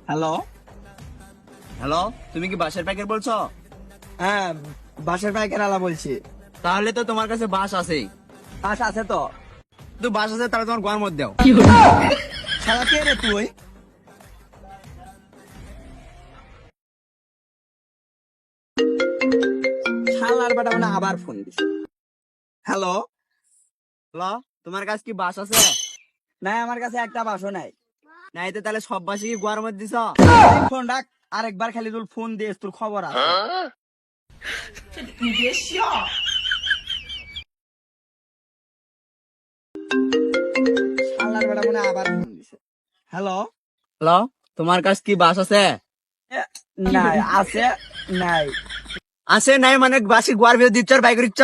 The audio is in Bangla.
হ্যালো, হ্যালো, তুমি কি বাসের প্যাকেট বলছো? হ্যাঁ বাসের পাইকার আলা বলছি। তাহলে তো তোমার কাছে বাস আছেই। বাস আছে তো। তো বাস আছে, তাহলে তোমার গোয়ার মধ্যে দাও। শালা কে রে তুই? শালার বেটা মানে আবার ফোন দিছে। হ্যালো, হ্যালো, তোমার কাছে কি বাস আছে? নাই আমার কাছে একটা বাসও নাই। নাই তো তাহলে সব বাসে কি গোয়ার মধ্যে দিছ? এই ফোন রাখ, আরেকবার খালি তুই ফোন দিস, তোর খবর আছে। শালার বেটা মানে আবার ফোন দিছে। হ্যালো, হ্যালো, তোমার কাছে কি বাস আছে? নাই আছে, নাই। আছে নাই মানে বাসি গোয়ার ভিতর দিচ্ছ আর বাইক দিচ্ছ?